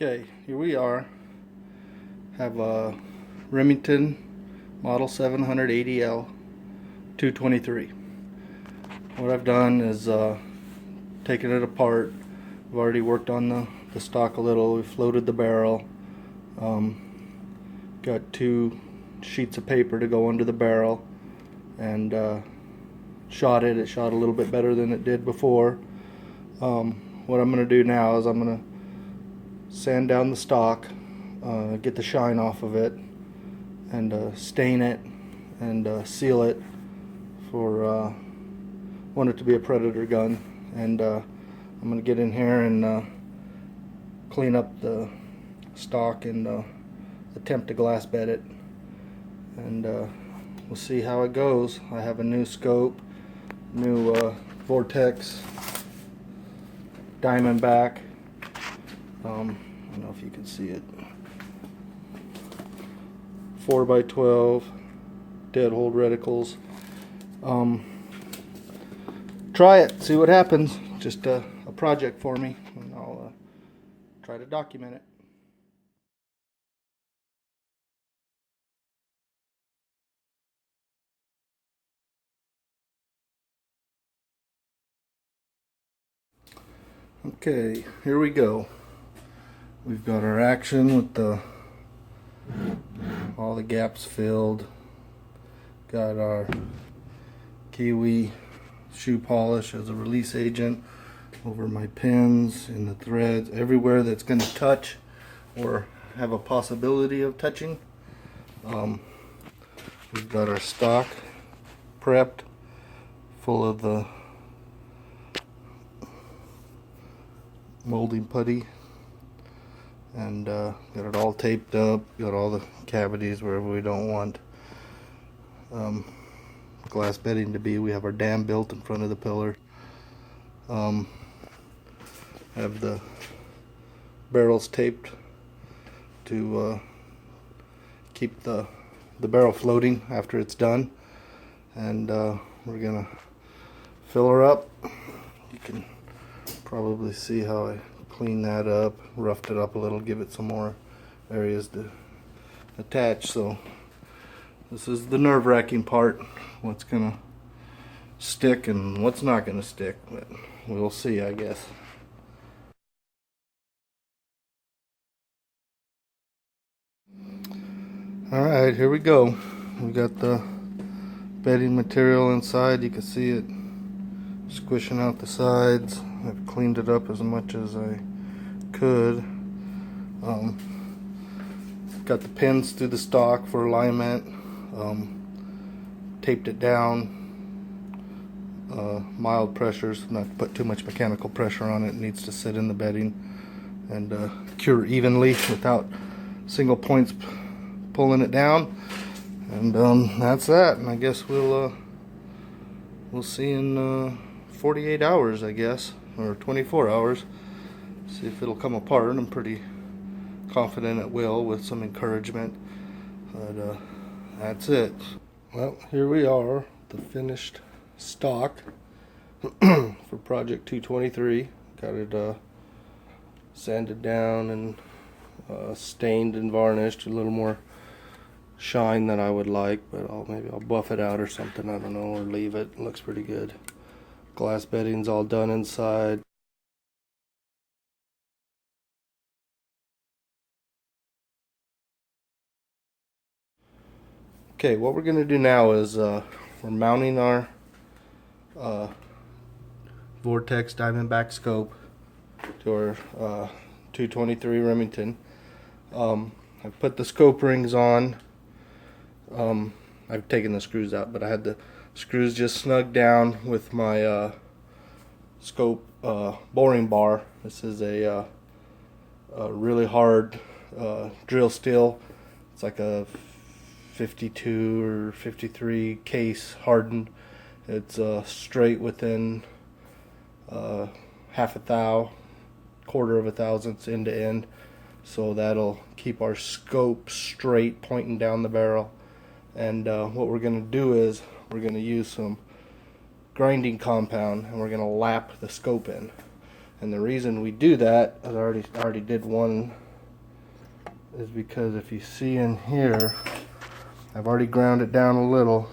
Okay, here we are. Have a Remington model 780L 223. What I've done is taken it apart. I've already worked on the stock a little. We've floated the barrel. Got 2 sheets of paper to go under the barrel, and shot it. It shot a little bit better than it did before. What I'm going to do now is I'm going to sand down the stock, get the shine off of it, and stain it and seal it for want it to be a Predator gun. And I'm going to get in here and clean up the stock and attempt to glass bed it, and we'll see how it goes. I have a new scope, new Vortex Diamondback. I don't know if you can see it. 4x12 dead hold reticles. Try it, see what happens. Just a project for me, and I'll try to document it. Okay, here we go. We've got our action with all the gaps filled. Got our Kiwi shoe polish as a release agent over my pins and the threads, everywhere that's going to touch or have a possibility of touching. We've got our stock prepped, full of the molding putty, and got it all taped up. Got all the cavities wherever we don't want glass bedding to be. We have our dam built in front of the pillar. Have the barrels taped to keep the barrel floating after it's done, and we're gonna fill her up. You can probably see how I cleaned that up, roughed it up a little, give it some more areas to attach. So this is the nerve-wracking part, what's gonna stick and what's not gonna stick, but we'll see, I guess. Alright, here we go. We got the bedding material inside. You can see it squishing out the sides. I've cleaned it up as much as I could. Got the pins through the stock for alignment. Taped it down. Mild pressures, not to put too much mechanical pressure on it. It needs to sit in the bedding and cure evenly without single points pulling it down. And that's that. And I guess we'll see in 48 hours, I guess, or 24 hours. See if it'll come apart. I'm pretty confident it will, with some encouragement. But that's it. Well, here we are, the finished stock for Project 223. Got it sanded down and stained and varnished. A little more shine than I would like, but maybe I'll buff it out or something, I don't know, or leave it. It looks pretty good. Glass bedding's all done inside. Okay, what we're going to do now is we're mounting our Vortex Diamondback scope to our 223 Remington. I've put the scope rings on. I've taken the screws out, but I had the screws just snugged down with my scope boring bar. This is a really hard drill steel. It's like a 52 or 53 case hardened. It's straight within half a thou, quarter of a thousandths end to end, so that'll keep our scope straight pointing down the barrel. And what we're going to do is we're going to use some grinding compound, and we're going to lap the scope in. And the reason we do that is I already did one is because if you see in here, I've already ground it down a little,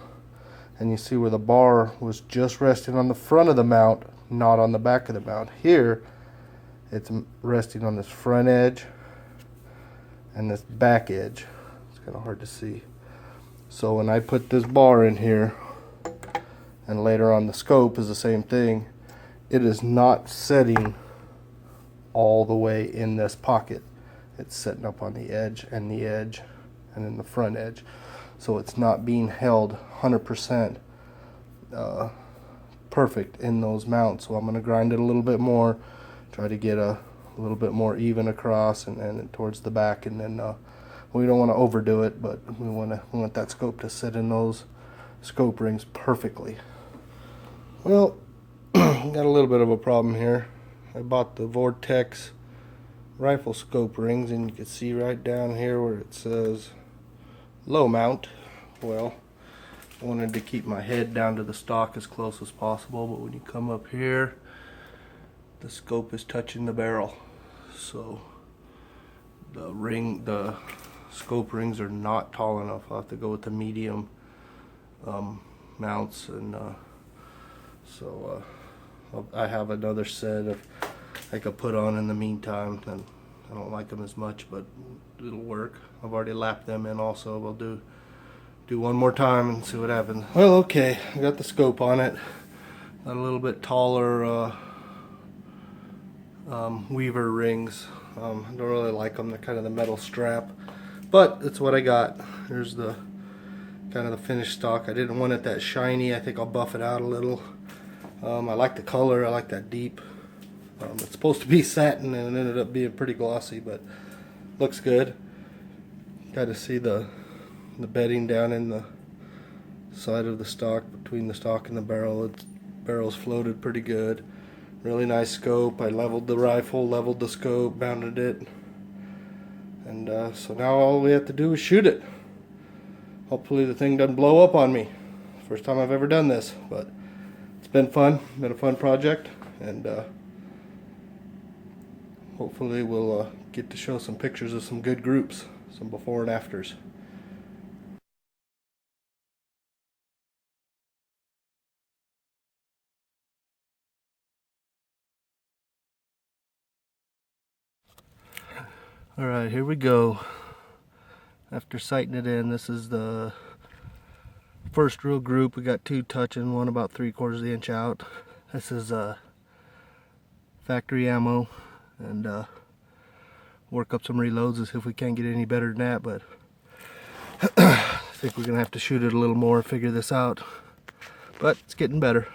and you see where the bar was just resting on the front of the mount, not on the back of the mount. Here, it's resting on this front edge and this back edge. It's kind of hard to see. So when I put this bar in here, and later on the scope is the same thing, it is not setting all the way in this pocket. It's setting up on the edge and in the front edge. So it's not being held 100% perfect in those mounts. So I'm going to grind it a little bit more, try to get a little bit more even across and towards the back, and then we don't want to overdo it, but we want that scope to sit in those scope rings perfectly. Well, got a little bit of a problem here. I bought the Vortex rifle scope rings, and you can see right down here where it says low mount. Well, I wanted to keep my head down to the stock as close as possible, but when you come up here, the scope is touching the barrel. So the scope rings are not tall enough. I'll have to go with the medium mounts, and so I have another set of I could put on in the meantime, and I don't like them as much, but it'll work. I've already lapped them in also. We'll do one more time and see what happens. Well, okay, I got the scope on it. Got a little bit taller weaver rings. I don't really like them. They're kind of the metal strap, but it's what I got. Here's the kind of the finished stock. I didn't want it that shiny. I think I'll buff it out a little. I like the color. I like that deep. It's supposed to be satin, and it ended up being pretty glossy, but looks good. Got to see the bedding down in the side of the stock, between the stock and the barrel. The barrel's floated pretty good. Really nice scope. I leveled the rifle, leveled the scope, mounted it, and so now all we have to do is shoot it. Hopefully the thing doesn't blow up on me. First time I've ever done this, but it's been fun. Been a fun project, and hopefully we'll get to show some pictures of some good groups, some before and afters. Alright, here we go. After sighting it in, this is the first real group. We got two touching, one about 3/4 of the inch out. This is factory ammo, and work up some reloads and see if we can't get any better than that, but I think we're gonna have to shoot it a little more, figure this out, but it's getting better.